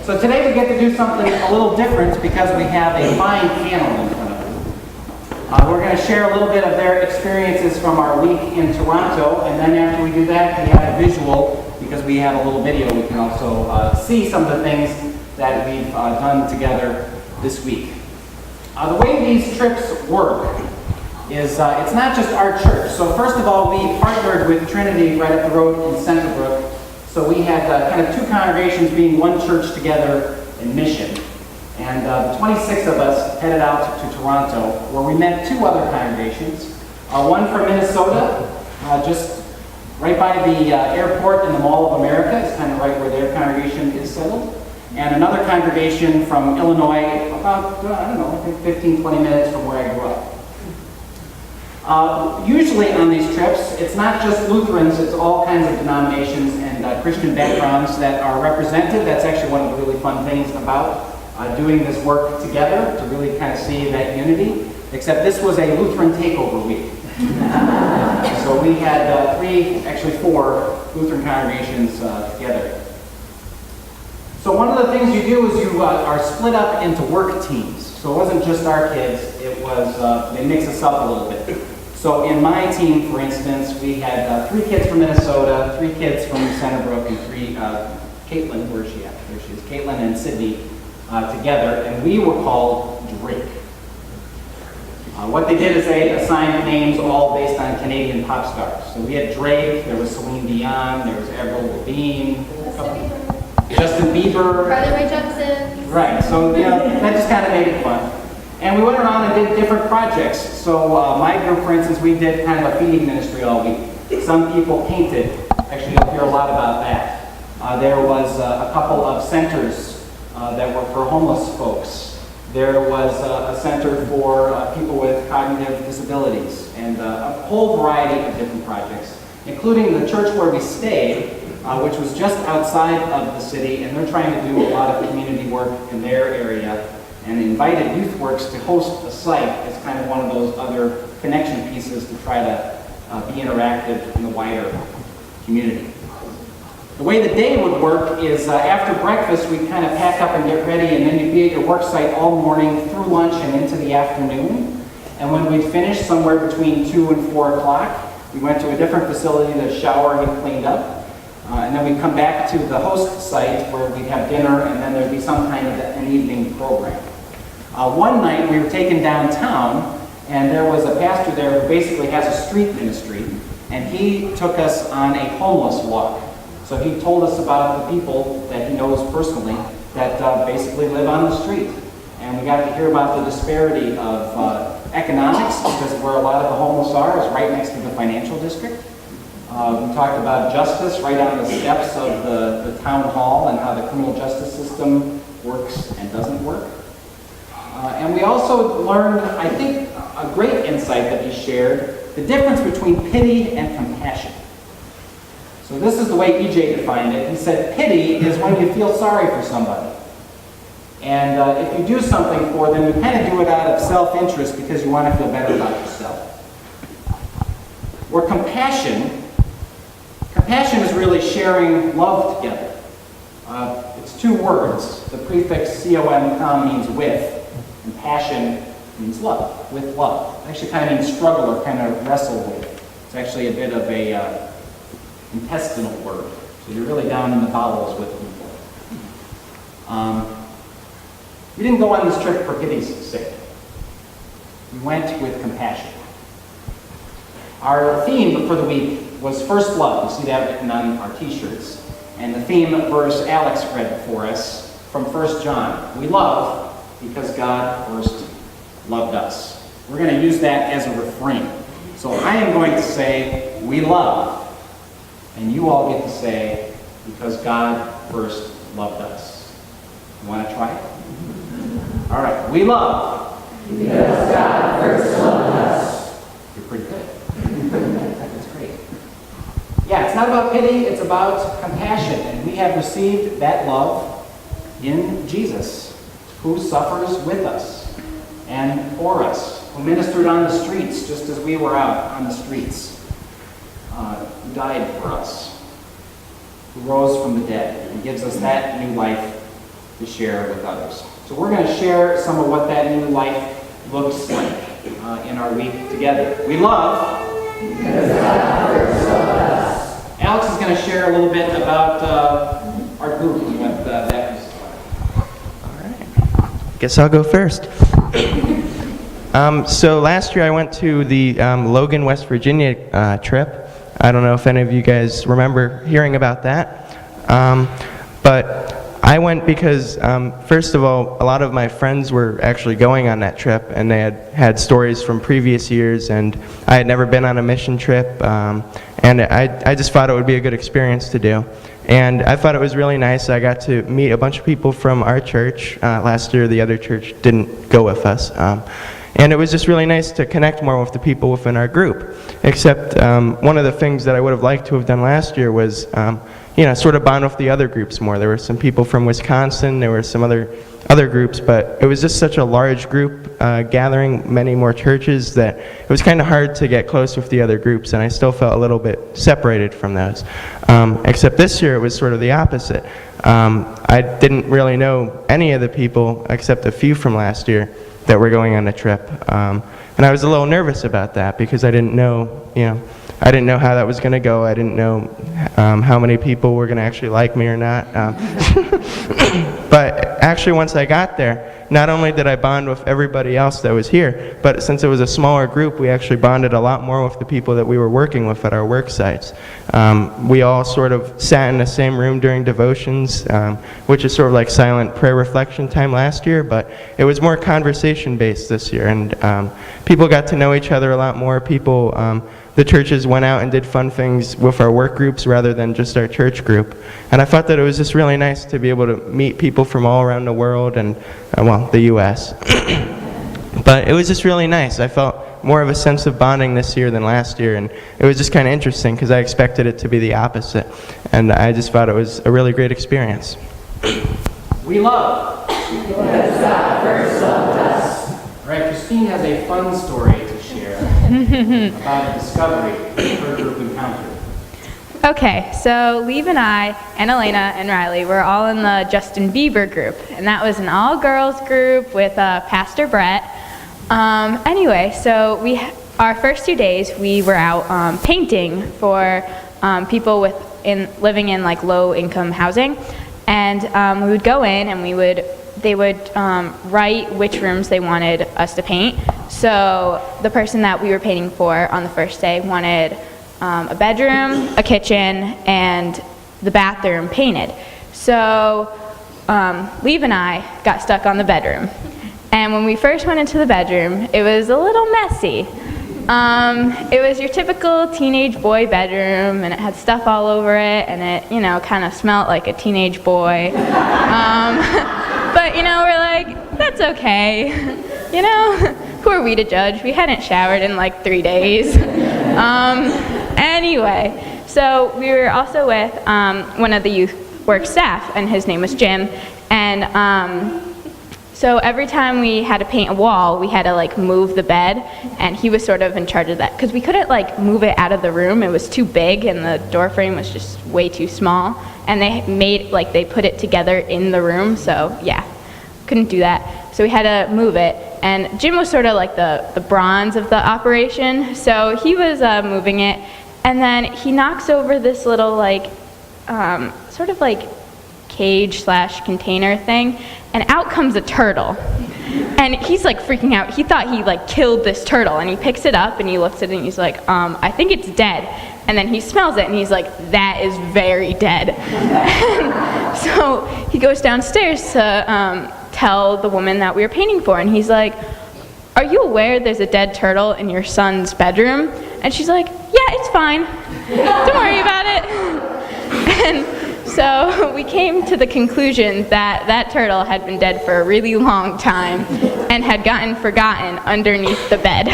So today we get to do something a little different because we have a fine panel in front of us. We're going to share a little bit of their experiences from our week in Toronto, and then after we do that, we have a visual because we have a little video. We can also see some of the things that we've done together this week. The way these trips work is it's not just our church. So first of all, we partnered with Trinity right up the road in Centerbrook. So we had kind of two congregations being one church together in mission. And the 26 of us headed out to Toronto, where we met two other congregations. One from Minnesota, just right by the airport in the Mall of America. It's kind of right where their congregation is settled. And another congregation from Illinois, about, I think 15, 20 minutes from where I grew up. Usually on these trips, it's not just Lutherans, it's all kinds of denominations and Christian backgrounds that are represented. That's actually one of the really fun things about doing this work together, to really kind of see that unity. Except this was a Lutheran takeover week. So we had four Lutheran congregations together. So one of the things you do is you are split up into work teams. So it wasn't just our kids, it was, they mix us up a little bit. So in my team, for instance, we had 3 kids from Minnesota, 3 kids from Centerbrook, and 3, Caitlin, where's she at? There she is, Caitlin and Sydney together, and we were called Drake. What they did is they assigned names all based on Canadian pop stars. So we had Drake, there was Celine Dion, there was Avril Lavigne, Justin Bieber. Carly Rae Jepsen. Right, so that just kind of made it fun. And we went around and did different projects. So my group, for instance, we did kind of a feeding ministry all week. Some people painted. Actually, you'll hear a lot about that. There was a couple of centers that were for homeless folks. There was a center for people with cognitive disabilities, and a whole variety of different projects, including the church where we stayed, which was just outside of the city, and they're trying to do a lot of community work in their area, and invited YouthWorks to host a site as kind of one of those other connection pieces to try to be interactive in the wider community. The way the day would work is after breakfast, we'd kind of pack up and get ready, and then you'd be at your work site all morning through lunch and into the afternoon. And when we'd finish somewhere between 2 and 4 o'clock, we went to a different facility to shower and get cleaned up. And then we'd come back to the host site where we'd have dinner, and then there'd be some kind of an evening program. One night we were taken downtown, and there was a pastor there who basically has a street ministry, and he took us on a homeless walk. So he told us about the people that he knows personally that basically live on the street. And we got to hear about the disparity of economics, because where a lot of the homeless are is right next to the financial district. We talked about justice right on the steps of the town hall and how the criminal justice system works and doesn't work. And we also learned, I think, a great insight that he shared, the difference between pity and compassion. So this is the way EJ defined it. He said, pity is when you feel sorry for somebody. And if you do something for them, you kind of do it out of self-interest because you want to feel better about yourself. Where compassion is really sharing love together. It's 2 words. The prefix com means with, and passion means love, with love. It actually kind of means struggle or kind of wrestle with. It's actually a bit of a intestinal word. So you're really down in the bowels with people. We didn't go on this trip for pity's sake. We went with compassion. Our theme for the week was first love. You see that written on our t-shirts. And the theme verse Alex read for us from 1 John. We love because God first loved us. We're going to use that as a refrain. So I am going to say, we love. And you all get to say, because God first loved us. You want to try it? All right. We love. Because God first loved us. You're pretty good. That's great. Yeah, it's not about pity, it's about compassion. And we have received that love in Jesus, who suffers with us and for us, who ministered on the streets just as we were out on the streets, who died for us, who rose from the dead and gives us that new life to share with others. So we're going to share some of what that new life looks like in our week together. We love. Alex is going to share a little bit about our group and what that is. All right. Guess I'll go first. So last year I went to the Logan, West Virginia trip. I don't know if any of you guys remember hearing about that. But I went because, first of all, a lot of my friends were actually going on that trip, and they had stories from previous years, and I had never been on a mission trip, and I just thought it would be a good experience to do. And I thought it was really nice. I got to meet a bunch of people from our church. Last year, the other church didn't go with us. And it was just really nice to connect more with the people within our group. Except one of the things that I would have liked to have done last year was sort of bond with the other groups more. There were some people from Wisconsin, there were some other groups, but it was just such a large group gathering, many more churches, that it was kind of hard to get close with the other groups, and I still felt a little bit separated from those. Except this year it was sort of the opposite. I didn't really know any of the people except a few from last year that were going on a trip. And I was a little nervous about that because I didn't know how that was going to go. I didn't know how many people were going to actually like me or not. But actually, once I got there, not only did I bond with everybody else that was here, but since it was a smaller group, we actually bonded a lot more with the people that we were working with at our work sites. We all sort of sat in the same room during devotions, which is sort of like silent prayer reflection time last year, but it was more conversation-based this year, and people got to know each other a lot more. The churches went out and did fun things with our work groups rather than just our church group. And I thought that it was just really nice to be able to meet people from all around the world and, the U.S. But it was just really nice. I felt more of a sense of bonding this year than last year, and it was just kind of interesting because I expected it to be the opposite. And I just thought it was a really great experience. We love. Because God first loved us. All right, Christine has a fun story to share about a discovery her group encountered. Okay, so Lieve and I, and Elena and Riley, were all in the Justin Bieber group, and that was an all-girls group with Pastor Brett. Anyway, so our first 2 days we were out painting for people living in like low-income housing, and we would go in and they would write which rooms they wanted us to paint. So the person that we were painting for on the first day wanted a bedroom, a kitchen, and the bathroom painted. So Lieve and I got stuck on the bedroom. And when we first went into the bedroom, it was a little messy. It was your typical teenage boy bedroom, and it had stuff all over it, and it, kind of smelled like a teenage boy. But, we're like, that's okay. Who are we to judge? We hadn't showered in like 3 days. Anyway, so we were also with one of the youth work staff, and his name was Jim. And so every time we had to paint a wall, we had to like move the bed, and he was sort of in charge of that because we couldn't like move it out of the room. It was too big, and the door frame was just way too small. And they put it together in the room, so yeah, couldn't do that. So we had to move it. And Jim was sort of like the bronze of the operation, so he was moving it. And then he knocks over this little sort of like cage/container thing, and out comes a turtle. And he's like freaking out. He thought he like killed this turtle, and he picks it up and he looks at it and he's like, I think it's dead. And then he smells it and he's like, that is very dead. So he goes downstairs to tell the woman that we were painting for, and he's like, are you aware there's a dead turtle in your son's bedroom? And she's like, yeah, it's fine. Don't worry about it. And so we came to the conclusion that that turtle had been dead for a really long time and had gotten forgotten underneath the bed.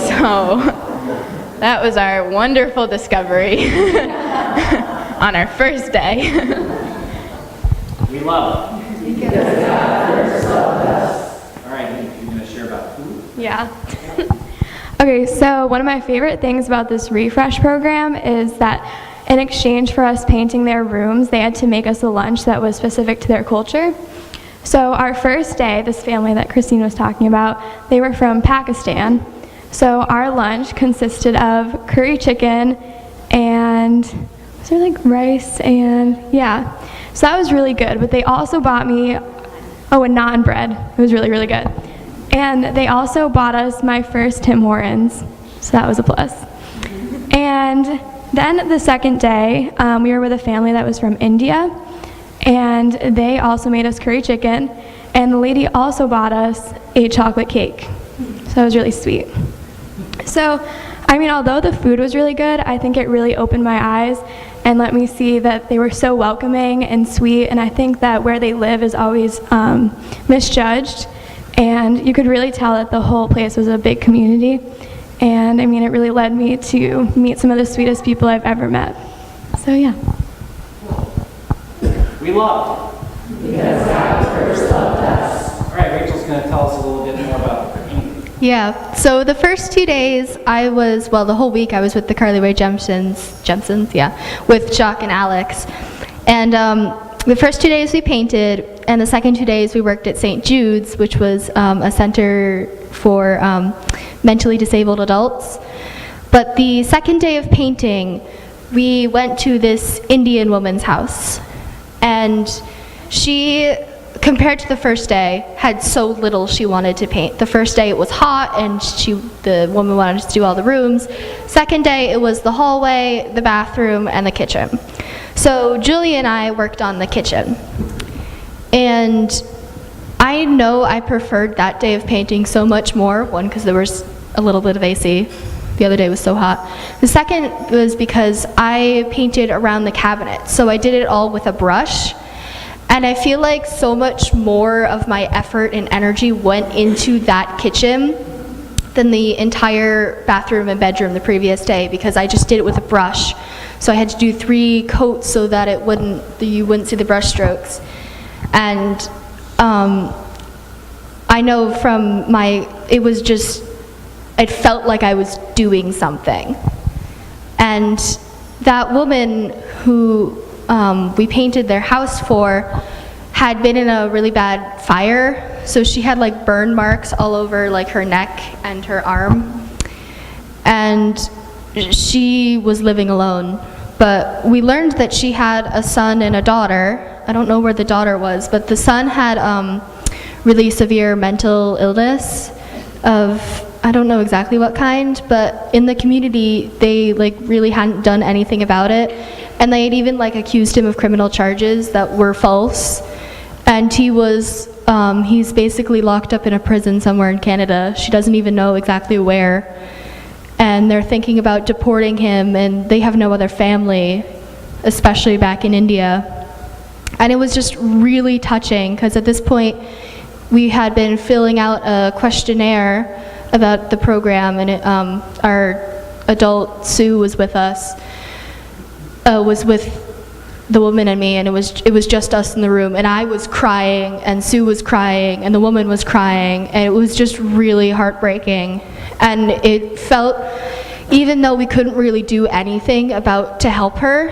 So that was our wonderful discovery on our first day. We love. Because God first loved us. All right, you're going to share about food? Yeah. Okay, so one of my favorite things about this refresh program is that in exchange for us painting their rooms, they had to make us a lunch that was specific to their culture. So our first day, this family that Christine was talking about, they were from Pakistan. So our lunch consisted of curry chicken and, was there like rice and, yeah. So that was really good, but they also bought me, and naan bread. It was really, really good. And they also bought us my first Tim Hortons, so that was a plus. And then the second day, we were with a family that was from India, and they also made us curry chicken, and the lady also bought us a chocolate cake. So that was really sweet. So, I mean, although the food was really good, I think it really opened my eyes and let me see that they were so welcoming and sweet, and I think that where they live is always misjudged, and you could really tell that the whole place was a big community, and I mean, it really led me to meet some of the sweetest people I've ever met. So yeah. We love. Because God first loved us. All right, Rachel's going to tell us a little bit more about painting. Yeah, so the first 2 days the whole week I was with the Carly Rae Jepsons, yeah, with Jacques and Alex. And the first 2 days we painted, and the second 2 days we worked at St. Jude's, which was a center for mentally disabled adults. But the second day of painting, we went to this Indian woman's house. And she, compared to the first day, had so little she wanted to paint. The first day it was hot and the woman wanted to do all the rooms. Second day it was the hallway, the bathroom, and the kitchen. So Julie and I worked on the kitchen. And I know I preferred that day of painting so much more. One, because there was a little bit of AC. The other day was so hot. The second was because I painted around the cabinet. So I did it all with a brush. And I feel like so much more of my effort and energy went into that kitchen than the entire bathroom and bedroom the previous day, because I just did it with a brush. So I had to do 3 coats so that you wouldn't see the brush strokes. And I know from it felt like I was doing something. And that woman who we painted their house for had been in a really bad fire, so she had like burn marks all over like her neck and her arm, and she was living alone. But we learned that she had a son and a daughter. I don't know where the daughter was, but the son had really severe mental illness of, I don't know exactly what kind, but in the community they like really hadn't done anything about it, and they had even like accused him of criminal charges that were false, and he's basically locked up in a prison somewhere in Canada. She doesn't even know exactly where, and they're thinking about deporting him, and they have no other family, especially back in India. And it was just really touching, because at this point we had been filling out a questionnaire about the program, and our adult Sue was with us, was with the woman and me, and it was just us in the room, and I was crying, and Sue was crying, and the woman was crying, and it was just really heartbreaking. And it felt, even though we couldn't really do anything to help her,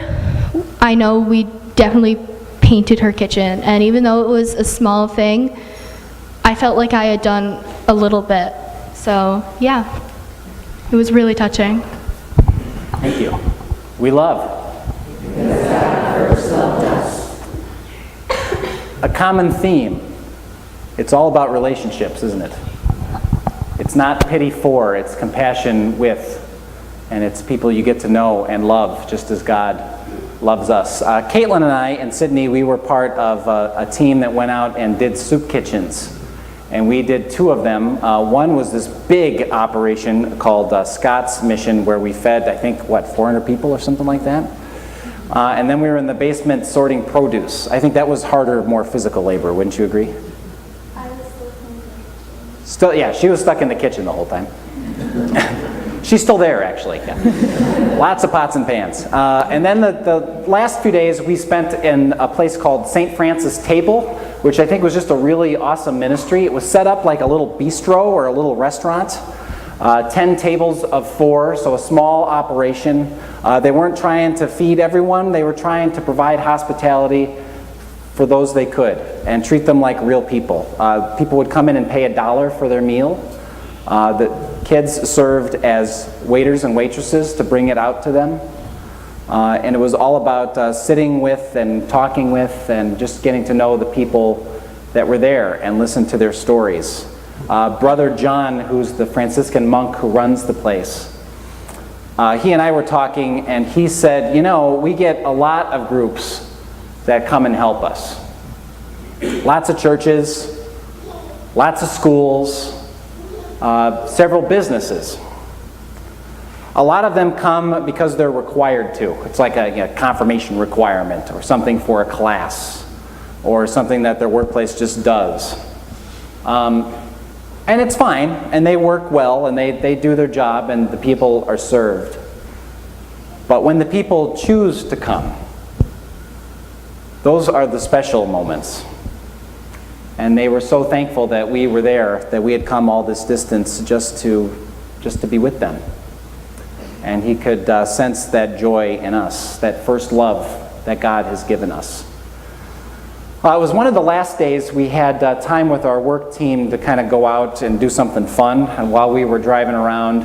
I know we definitely painted her kitchen, and even though it was a small thing, I felt like I had done a little bit. So yeah, it was really touching. Thank you. We love. Because God first loved us. A common theme. It's all about relationships, isn't it? It's not pity for, it's compassion with, and it's people you get to know and love just as God loves us. Caitlin and I and Sydney, we were part of a team that went out and did soup kitchens. And we did 2 of them. One was this big operation called Scott's Mission, where we fed, I think, 400 people or something like that? And then we were in the basement sorting produce. I think that was harder, more physical labor, wouldn't you agree? I was Still, yeah, she was stuck in the kitchen the whole time. She's still there, actually. Yeah. Lots of pots and pans. And then the last few days we spent in a place called St. Francis Table, which I think was just a really awesome ministry. It was set up like a little bistro or a little restaurant. 10 tables of 4, so a small operation. They weren't trying to feed everyone, they were trying to provide hospitality for those they could and treat them like real people. People would come in and pay $1 for their meal. The kids served as waiters and waitresses to bring it out to them. And it was all about sitting with and talking with and just getting to know the people that were there and listen to their stories. Brother John, who's the Franciscan monk who runs the place, he and I were talking, and he said, you know, we get a lot of groups that come and help us. Lots of churches, lots of schools, several businesses. A lot of them come because they're required to. It's like a confirmation requirement or something for a class or something that their workplace just does. And it's fine, and they work well, and they do their job, and the people are served. But when the people choose to come, those are the special moments. And they were so thankful that we were there, that we had come all this distance just to be with them. And he could sense that joy in us, that first love that God has given us. It was one of the last days we had time with our work team to kind of go out and do something fun. And while we were driving around,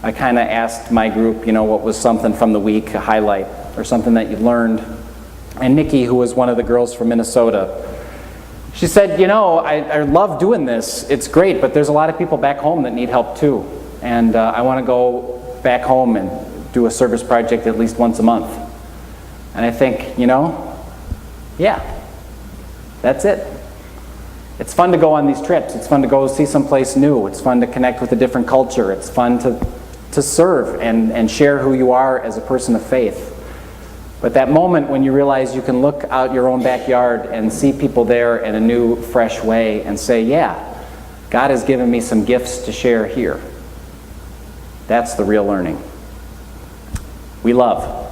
I kind of asked my group, you know, what was something from the week, a highlight, or something that you learned. And Nikki, who was one of the girls from Minnesota, she said, you know, I love doing this. It's great, but there's a lot of people back home that need help too. And I want to go back home and do a service project at least once a month. And I think, you know, yeah. That's it. It's fun to go on these trips. It's fun to go see someplace new. It's fun to connect with a different culture. It's fun to serve and share who you are as a person of faith. But that moment when you realize you can look out your own backyard and see people there in a new, fresh way and say, yeah, God has given me some gifts to share here. That's the real learning. We love.